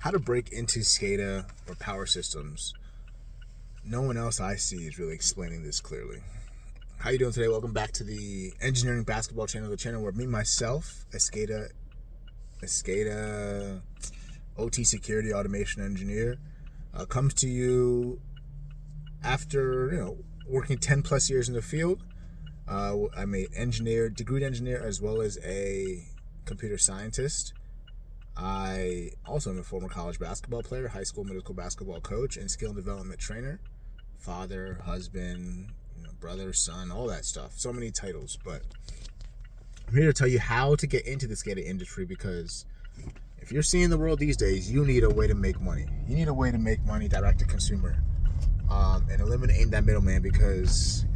how to break into SCADA or power systems. No one else I see is really explaining this clearly. How you doing today? Welcome back to the Engineering Basketball channel, the channel where me, myself, a SCADA OT security automation engineer, comes to you after working 10 plus years in the field. I'm a degreed engineer, as well as a computer scientist. I also am a former college basketball player, high school, middle school basketball coach, and skill and development trainer. Father, husband, brother, son, all that stuff. So many titles. But I'm here to tell you how to get into the SCADA industry, because if you're seeing the world these days, you need a way to make money. You need a way to make money direct to consumer, and eliminating that middleman, because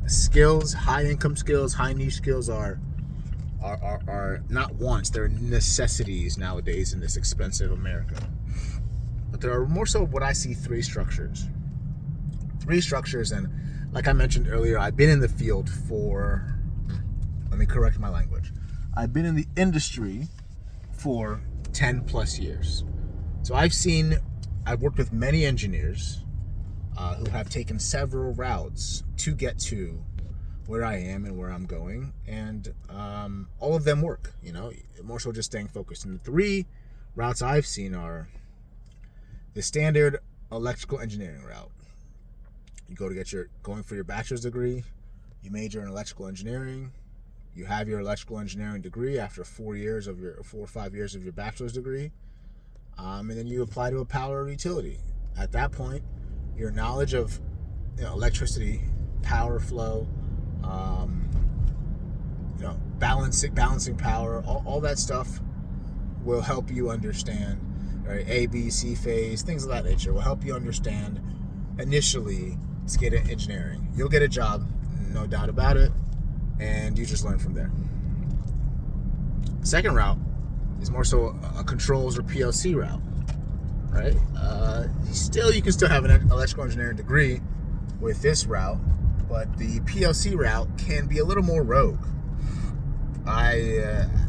skills, high income skills, high niche skills are not wants, they're necessities nowadays in this expensive America. But there are more so what I see three structures, and like I mentioned earlier, I've been in the field for, let me correct my language, I've been in the industry for 10 plus years. So I've worked with many engineers who have taken several routes to get to where I am and where I'm going, and all of them work, more so just staying focused. And the three routes I've seen are the standard electrical engineering route. You going for your bachelor's degree, you major in electrical engineering, you have your electrical engineering degree after 4 or 5 years of your bachelor's degree, and then you apply to a power or utility. At that point, your knowledge of electricity, power flow, balancing power, all that stuff will help you understand, right? A, B, C phase, things of that nature will help you understand initially SCADA engineering. You'll get a job, no doubt about it, and you just learn from there. Second route is more so a controls or PLC route, right? You can still have an electrical engineering degree with this route, but the PLC route can be a little more rogue.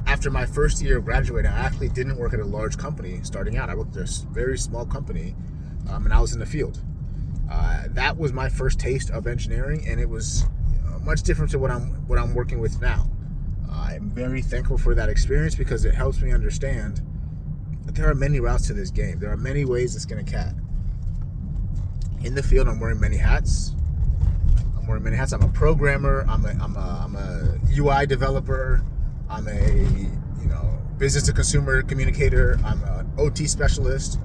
After my first year of graduating, I actually didn't work at a large company starting out. I worked at a very small company, and I was in the field. That was my first taste of engineering, and it was much different to what I'm working with now. I'm very thankful for that experience, because it helps me understand that there are many routes to this game. There are many ways to skin a cat. In the field, I'm wearing many hats. I'm a programmer. I'm a UI developer. I'm a business to consumer communicator. I'm an OT specialist.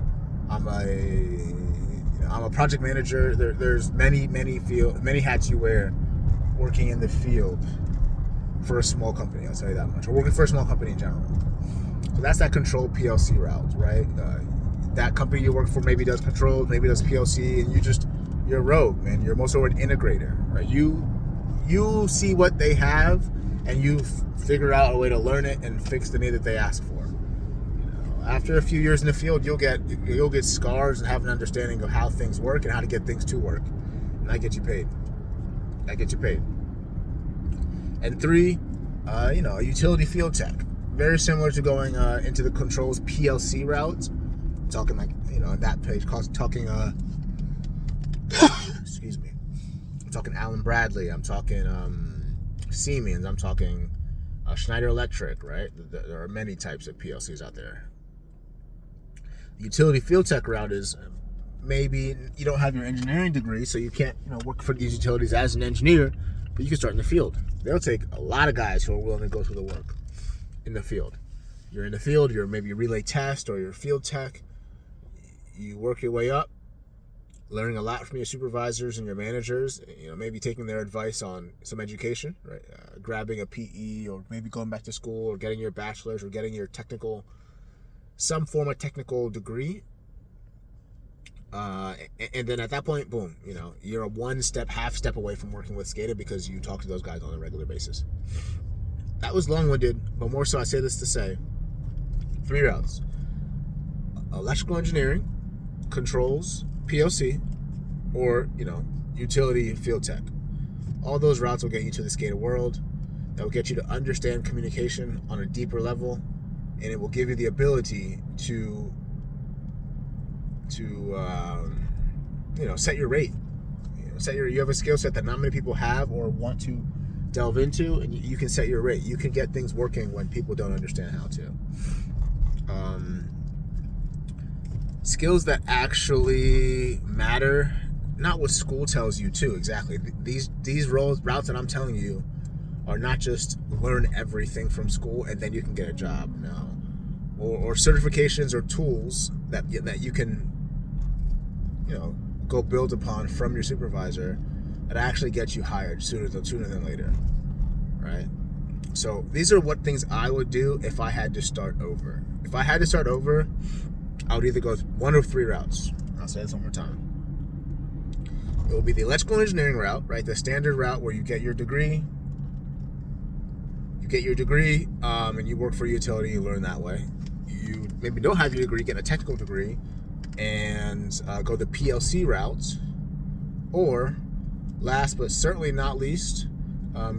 I'm a project manager. There's many hats you wear working in the field for a small company. I'll tell you that much. Or working for a small company in general. So that's that control PLC route, right? That company you work for maybe does controls, maybe does PLC, and you're rogue, man. You're most of an integrator, right? You see what they have, and you figure out a way to learn it and fix the need that they ask for. After a few years in the field, you'll get scars and have an understanding of how things work and how to get things to work, and that gets you paid. And three, a utility field tech, very similar to going into the controls PLC route. I'm talking on that page, talking excuse me. I'm talking Allen Bradley. I'm talking Siemens. I'm talking Schneider Electric, right? There are many types of PLCs out there. The utility field tech route is maybe you don't have your engineering degree, so you can't work for these utilities as an engineer, but you can start in the field. They'll take a lot of guys who are willing to go through the work in the field. You're in the field, you're maybe a relay test or you're a field tech. You work your way up, learning a lot from your supervisors and your managers, maybe taking their advice on some education, right? Grabbing a PE, or maybe going back to school, or getting your bachelor's, or getting your some form of technical degree. And then at that point, boom, you're a half step away from working with SCADA, because you talk to those guys on a regular basis. That was long-winded, but more so I say this to say, three routes: electrical engineering, controls, PLC, or utility field tech. All those routes will get you to the SCADA world. That will get you to understand communication on a deeper level, and it will give you the ability to set your rate. You have a skill set that not many people have or want to delve into, and you can set your rate. You can get things working when people don't understand how to. Skills that actually matter, not what school tells you to exactly. These routes that I'm telling you are not just learn everything from school and then you can get a job. No, or certifications or tools that you can go build upon from your supervisor that actually get you hired sooner than later, right? So these are what things I would do if I had to start over. If I had to start over, I would either go one of three routes. I'll say this one more time. It will be the electrical engineering route, right? The standard route where you get your degree. And you work for a utility, you learn that way. You maybe don't have your degree, get a technical degree, and go the PLC route. Or, last but certainly not least,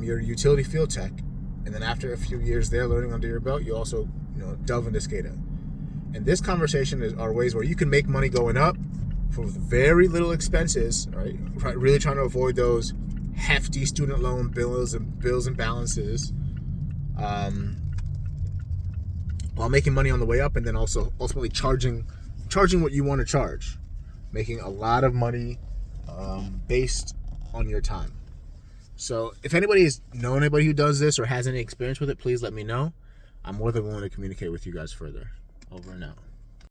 your utility field tech. And then after a few years there learning under your belt, you also delve into SCADA. And this conversation are ways where you can make money going up for very little expenses, right? Really trying to avoid those hefty student loan bills and balances, while making money on the way up, and then also ultimately charging what you want to charge, making a lot of money based on your time. So if anybody has known anybody who does this or has any experience with it, please let me know. I'm more than willing to communicate with you guys further. Over and out.